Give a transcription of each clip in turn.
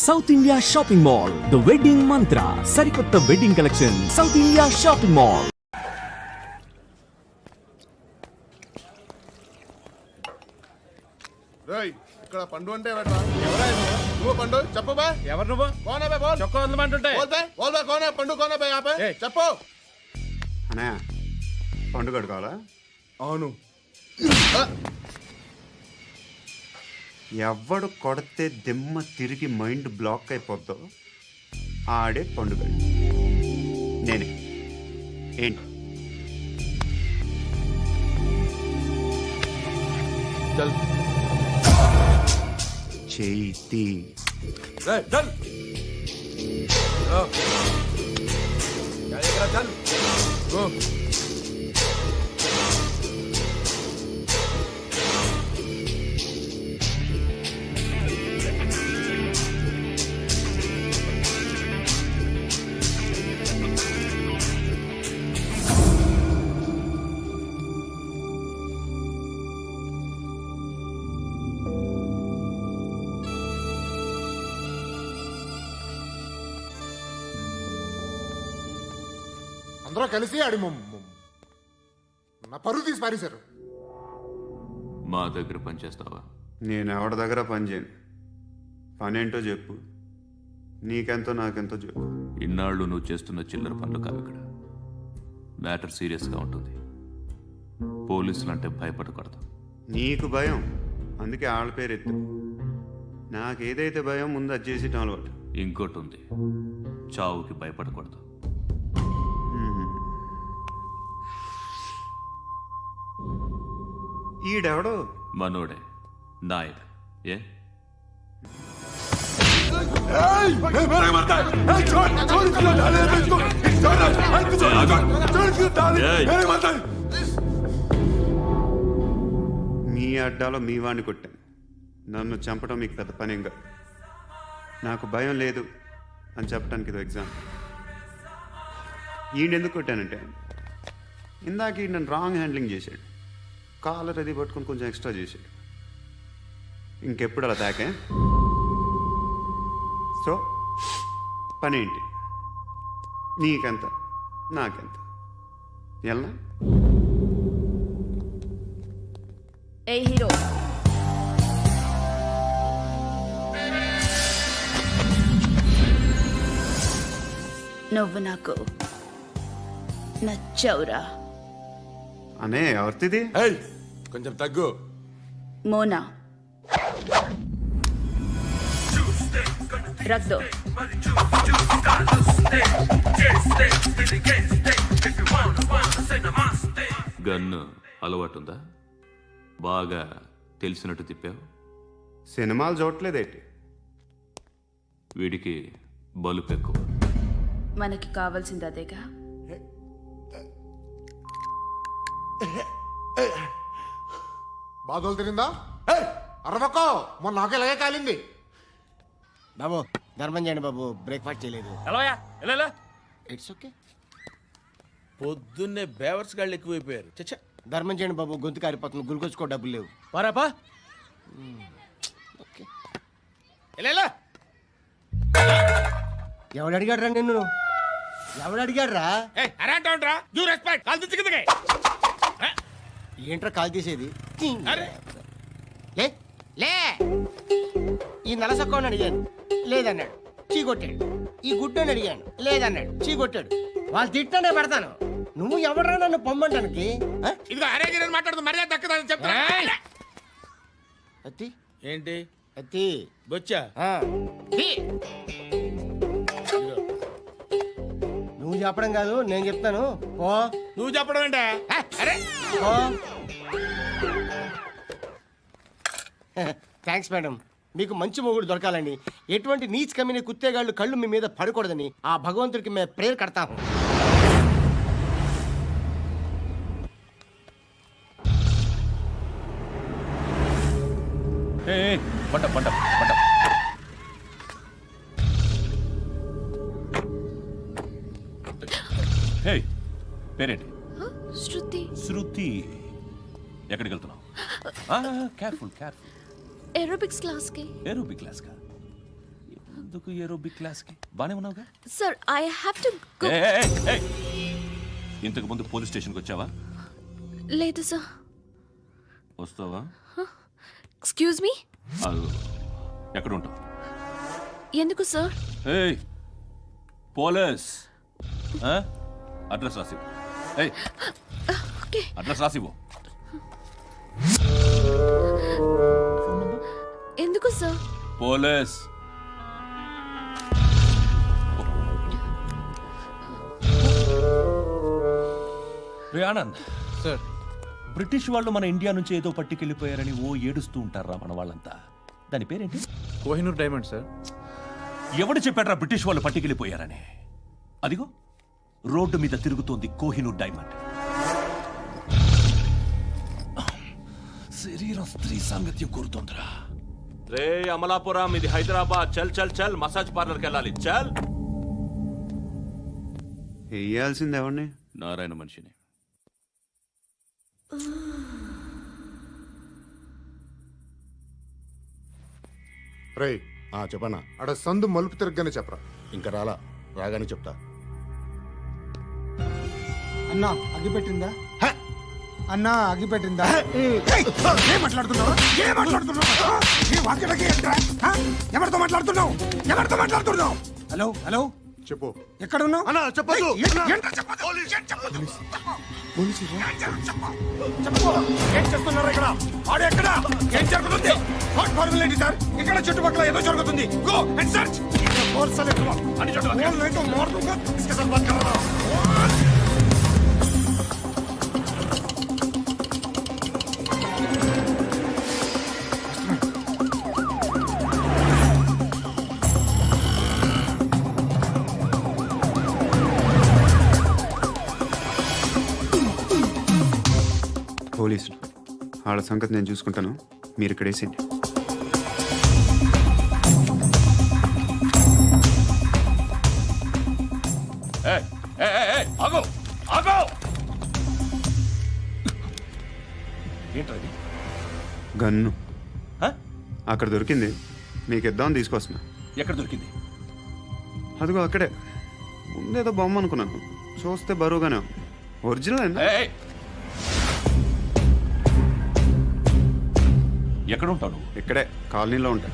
South India shopping mall, the wedding మంత్ర, సరికొత్త wedding collection, south India shopping mall. ఇక్కడ పండు అంటే నువ్వు పండు చెప్పు బా. ఎవరు నువ్వు? కోనే బే బోల్. చొక్కా వదలమంటుంటే బోల్ బే కోనే పండు కోనే బే ఆపే చెప్పు. అనే పండుగ కావాలా? అవును. ఎవడు కొడితే దిమ్మ తిరిగి మైండ్ బ్లాక్ అయిపోద్దో ఆడే పండుగ. నేనే. ఏంటి చేతి అందరూ కలిసి ఆడి నా పరువు తీసి పారేశారు. మా దగ్గర పనిచేస్తావా? నేను ఎవరి దగ్గర పని చేయను. పనేంటో చెప్పు. నీకెంతో నాకెంతో చెప్పు. ఇన్నాళ్ళు నువ్వు చేస్తున్న చిల్లర పనులు కావు ఇక్కడ. మ్యాటర్ సీరియస్గా ఉంటుంది. పోలీసులు అంటే భయపడకూడదు. నీకు భయం, అందుకే ఆళ్ళ పేరు ఎత్తు. నాకేదైతే భయం ముందు అది చేసేటం అలవాటు. ఇంకోటి ఉంది, చావుకి భయపడకూడదు. ఈడెవడో మనోడే నాయక్. ఏ మీ అడ్డాలో మీ వాడిని కొట్టాను. నన్ను చంపడం మీకు పెద్ద పనేంగా. నాకు భయం లేదు అని చెప్పడానికి ఇది ఎగ్జాంపుల్. ఈయనెందుకు కొట్టానంటే ఇందాక ఈ నన్ను రాంగ్ హ్యాండ్లింగ్ చేశాడు. కాలర్ అది పట్టుకొని కొంచెం ఎక్స్ట్రా చేశాడు. ఇంకెప్పుడు అలా తాకే. సో పనేంటి? నీకెంత నాకెంత ఎలా? ఏ హీరో, నువ్వు నాకు నచ్చవురా. అనే ఎవరిది? కొంచెం తగ్గు. మోనా రక్దో. గన్ను అలవాటుందా? బాగా తెలిసినట్టు తిప్పావు. సినిమాలు చూడట్లేదేంటి? వీడికి బలుపు ఎక్కువ. మనకి కావాల్సింది అదేగా. బాధలు తిరిందా? అరవకో, మొన్న నాకు ఇలాగే కాలింది. బాబు ధర్మం చేయండి బాబు, బ్రేక్ఫాస్ట్ చేయలేదు. ఎలా ఇట్స్ ఓకే. పొద్దున్నే బేవర్స్ గాళ్ళు ఎక్కువైపోయారు. చచ్చా, ధర్మం చేయండి బాబు, గొంతు కారిపోతుంది. గురికొచ్చుకో డబ్బులు లేవు. పారాపా. ఓకే. ఎలా ఎవడు అడిగాడు రా నిన్ను? ఎవడు అడిగాడు రా? ఏంట్రా కాల్ తీసేది? లే లే. ఈ నలసక్కని అడిగాను, లేదన్నాడు, చీ కొట్టాడు. ఈ గుడ్డని అడిగాను, లేదన్నాడు, చీ కొట్టాడు. వాళ్ళు తిట్టానే పెడతాను. నువ్వు ఎవడరా నన్ను పొమ్మంటానికి? అత్తి ఏంటి? అత్తి బొచ్చా? నువ్వు చెప్పడం కాదు, నేను చెప్తాను. ఓ నువ్వు చెప్పడం ఏంటా? Thanks madam. మీకు మంచి మొగుడు దొరకాలని, ఎటువంటి నీచ్ కమ్మిన కుత్తేగాళ్ళు కళ్ళు మీ మీద పడకూడదని ఆ భగవంతుడికి మేము ప్రేయర్ కడతాము. పంట పంట పంట. పేరేంటి? శృతి. శృతి. ఎక్కడికి వెళ్తున్నావు? Careful careful. ఏరోబిక్స్ క్లాస్ కి. ఏరోబిక్ క్లాస్ కా? ఎందుకు ఏరోబిక్ క్లాస్కి బానే ఉన్నావుగా? Sir I have to go. ఇంతకు ముందు పోలీస్ స్టేషన్కి వచ్చావా? లేదు సార్. వస్తావా? Excuse me. అదిగో, ఎక్కడ ఉంటావు? ఎందుకు సార్? ఏయ్ పోలీస్, అడ్రస్ రాసివ్వు. ఏయ్ ఓకే. అడ్రస్ రాసివ్వు. ఎందుకు సార్? పోలీస్. రే ఆనంద్ సార్. బ్రిటిష్ వాళ్ళు మన ఇండియా నుంచి ఏదో పట్టుకెళ్ళిపోయారని ఓ ఏడుస్తూ ఉంటారా మన వాళ్ళంతా? దాని పేరేంటి? Kohinoor diamond sir. ఎవడు చెప్పాడ్రా బ్రిటిష్ వాళ్ళు పట్టుకెళ్ళిపోయారని? అదిగో రోడ్డు మీద తిరుగుతోంది కోహినూర్ డైమండ్. శరీరం స్త్రీ సాంగత్యం కోరుతోందిరా. రే అమలాపురం, ఇది హైదరాబాద్. చల్ చల్ చల్, మసాజ్ పార్లర్కి వెళ్ళాలి. చల్. వేయాల్సింది ఎవరిని? నారాయణ మనిషిని. రేయ్ చెప్పనా, అడ సందు మలుపు తిరగగానే చెప్పరా. ఇంకా రాగానే చెప్తా. అన్నా అగ్గిపెట్టిందా? అన్నా అగ్గిపెట్టిందా? ఏం మాట్లాడుతున్నావు? ఎవరితో మాట్లాడుతున్నావు? ఎవరితో మాట్లాడుతున్నావు? హలో హలో, చెప్పు. ఎక్కడ ఉన్నావు? అన్నా చెప్పదు. ఏం చేస్తున్నారు ఇక్కడ? ఆడు ఎక్కడ? ఏం జరుగుతుంది? వాట్ ఫార్మల్ ఏంటి సార్? ఇక్కడ చుట్టుపక్కల ఏదో జరుగుతుంది. Go and search. పోలీసులు వాళ్ళ సంగతి నేను చూసుకుంటాను, మీరు ఇక్కడ వేసేయండి. ఆగో ఆగో. ఏంటది? గన్ను హ? అక్కడ దొరికింది, మీకు ఇద్దామని తీసుకొస్తున్నా. ఎక్కడ దొరికింది? అదిగో అక్కడే. ముందేదో బొమ్మ అనుకున్నాను, చూస్తే బరువుగానే ఉంది. ఒరిజినల్ ఏయ్! ఎక్కడ ఉంటావు నువ్వు? ఇక్కడే కాలనీలో ఉంటా.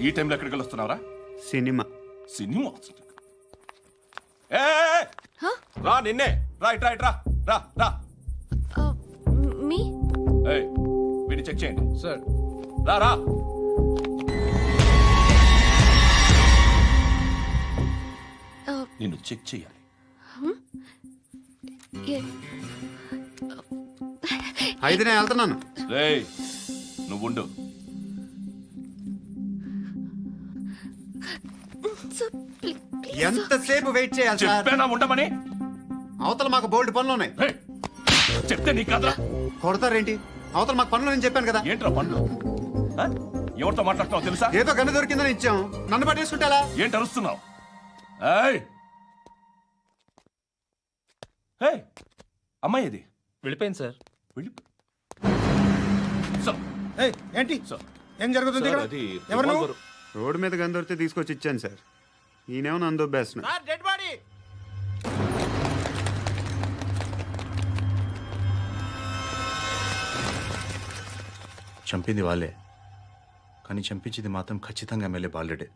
ఈ టైంలో ఎక్కడికి వస్తున్నావురా? సినిమా. సినిమా ఏయ్! రా, నిన్నే. రైట్ రైట్ రా రా రా. మీ ఏయ్, వీడిని చెక్ చేయండి. సార్. రా రా. నిన్ను చెక్ చేయాలి. అయితే నేను వెళ్తున్నాను. రేయ్, నువ్వు ఉండు. ఎంతసేపు వెయిట్ చేయాలి సార్? చెప్పేనా ఉండమని? అవతల మాకు బోల్డ్ పనులు ఉన్నాయి. రేయ్, చెప్తే నీకు కదా. కొడతారేంటి? అవతల మాకు పనులు నేను చెప్పాను కదా. ఏంట్రా పండ్లు? ఆ? ఎవరితో మాట్లాడుతున్నావు తెలుసా? ఏదో గన్ను దొరికిందని ఇచ్చాం, నన్ను పట్టేసుకుంటా. ఏంటి అరుస్తున్నావు? ఏయ్! ఏయ్! అమ్మాయి ఇది వెళ్ళిపోయింది సార్. వెళ్ళి సార్. ఏంటి? సార్. ఏం జరుగుతుంది ఇక్కడ? ఎవరు నువ్వు? రోడ్డు మీద గన్ను దొరికితే తీసుకొచ్చి ఇచ్చాను సార్. ఈయనేమో నన్ను దొబ్బేస్తున్నా. Dead body. చంపింది వాళ్ళే, కానీ చంపించింది మాత్రం ఖచ్చితంగా ఎమ్మెల్యే బాలుడే.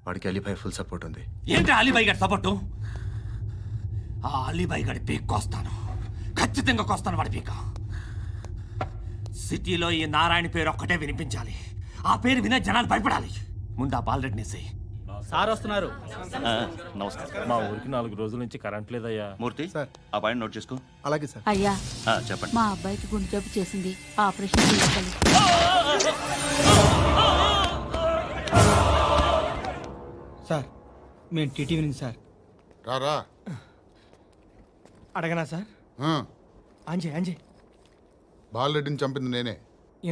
వాడికి అలీభాయ్ ఫుల్ సపోర్ట్ ఉంది. ఏంటి అలీబాయి గారి సపోర్టు? ఆ అలీబాయి గారి పీక్ కోస్తాను, ఖచ్చితంగా కోస్తాను వాడి పీక. సిటీలో ఈ నారాయణ పేరు ఒక్కటే వినిపించాలి. ఆ పేరు వినే జనాలు భయపడాలి. ముందు ఆ బాలరెడ్డి నేసి. సార్ వస్తున్నారు. నమస్కారం. మా ఊరికి 4 రోజుల నుంచి కరెంట్ లేదయ్యా. మూర్తి, ఆ పాయింట్ నోట్ చేసుకో. అలాగే సార్. అయ్యా, చెప్పండి. మా అబ్బాయికి గుండె జబ్బు చేసింది, ఆపరేషన్ చేయాలి. సార్ మేము టీటీవీ నుంచి సార్. రా. అడగనా సార్? అంజయ్ బాలరెడ్డిని చంపింది నేనే.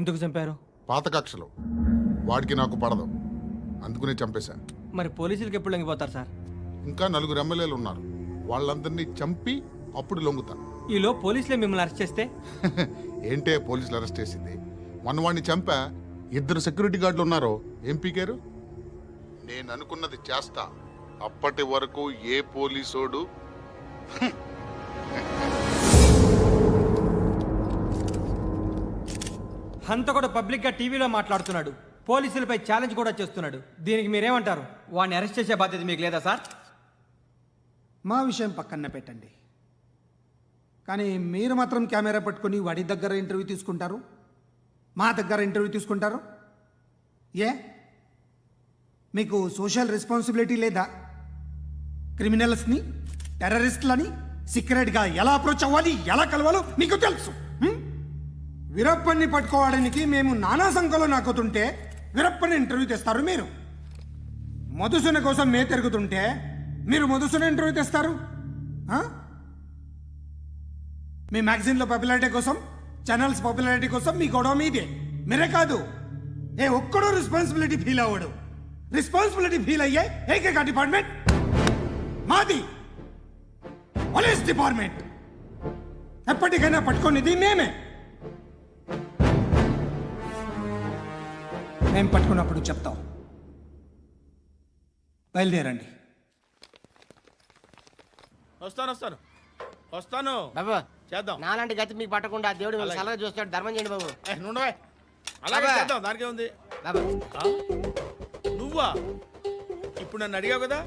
ఎందుకు చంపారు? పాత కక్షలు. వాడికి నాకు పడదు, అందుకునే చంపేశా. మరి పోలీసులకి ఎప్పుడు లొంగిపోతారు సార్? ఇంకా 4 ఎమ్మెల్యేలు ఉన్నారు. వాళ్ళందరినీ చంపి అప్పుడు లొంగుతా. ఈలో పోలీసులే మిమ్మల్ని అరెస్ట్ చేస్తే ఏంటే పోలీసులు అరెస్ట్ చేసింది? వాడిని చంపా. 2 సెక్యూరిటీ గార్డులు ఉన్నారు. ఏం పీకారు? నేను అనుకున్నది చేస్తా. అప్పటి వరకు ఏ పోలీసోడు హంత కూడా పబ్లిక్ గా టీవీలో మాట్లాడుతున్నాడు, పోలీసులపై ఛాలెంజ్ కూడా చేస్తున్నాడు. దీనికి మీరేమంటారు? వాడిని అరెస్ట్ చేసే బాధ్యత మీకు లేదా సార్? మా విషయం పక్కన పెట్టండి, కానీ మీరు మాత్రం కెమెరా పట్టుకొని వాడి దగ్గర ఇంటర్వ్యూ తీసుకుంటారు, మా దగ్గర ఇంటర్వ్యూ తీసుకుంటారు. ఏ మీకు సోషల్ రెస్పాన్సిబిలిటీ లేదా? క్రిమినల్స్ని, టెర్రరిస్టులని సీక్రెట్గా ఎలా అప్రోచ్ అవ్వాలి, ఎలా కలవాలో మీకు తెలుసు. వీరప్పన్ని పట్టుకోవడానికి మేము నానా సంఖ్యలో నాకుతుంటే వీరప్పని ఇంటర్వ్యూ తెస్తారు మీరు. మధుసూన కోసం మే తిరుగుతుంటే మీరు మధుసూన ఇంటర్వ్యూ తెస్తారు. మీ మ్యాగజైన్లో పాపులారిటీ కోసం, ఛానల్స్ పాపులారిటీ కోసం మీ గొడవ మీదే. మీరే కాదు, ఏ ఒక్కడో రెస్పాన్సిబిలిటీ ఫీల్ అవ్వడు. రెస్పాన్సిబిలిటీ ఫీల్ అయ్యే ఏకైక డిపార్ట్మెంట్ మాది, పోలీస్ డిపార్ట్మెంట్. ఎప్పటికైనా పట్టుకునేది మేమే. మేము పట్టుకున్నప్పుడు చెప్తాం. బయలుదేరండి. వస్తాను బాబు చేద్దాం. నాలాంటి గతి మీకు పట్టకుండా దేవుడు మిమ్మల్ని సలహా చూస్తాడు. ధర్మం చేయండి బాబు. నుండవే అలాగే అబ్బా. చేద్దాం, దానికే ఉంది. బాబు నువ్వా ఇప్పుడు నన్ను అడిగావు కదా,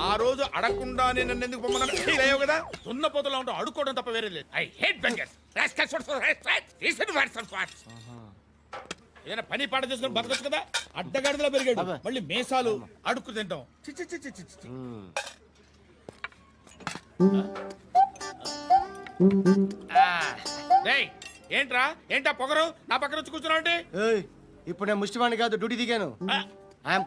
ఆ రోజు అడగకుండానే నన్ను ఎందుకు పొమ్మన్నా ఫీల్ అయ్యావు కదా. సున్న పోతలో ఉంటావు, అడుక్కోవడం తప్ప వేరే లేదు. I hate bangers. ఏదైనా పని పాట చేసుకుని బతకొచ్చు కదా. అడ్డగాడిదలో పెరిగాడు, మళ్ళీ మేసాలు అడుక్కు తింటాం. చి చి చి చి చి చి. రేయ్, ఏంట్రా ఏంటా పొగరు నా పక్కన వచ్చి కూర్చున్నావు అంటే? ఇప్పుడు నేను ముష్టివాణి కాదు, డ్యూటీ దిగాను.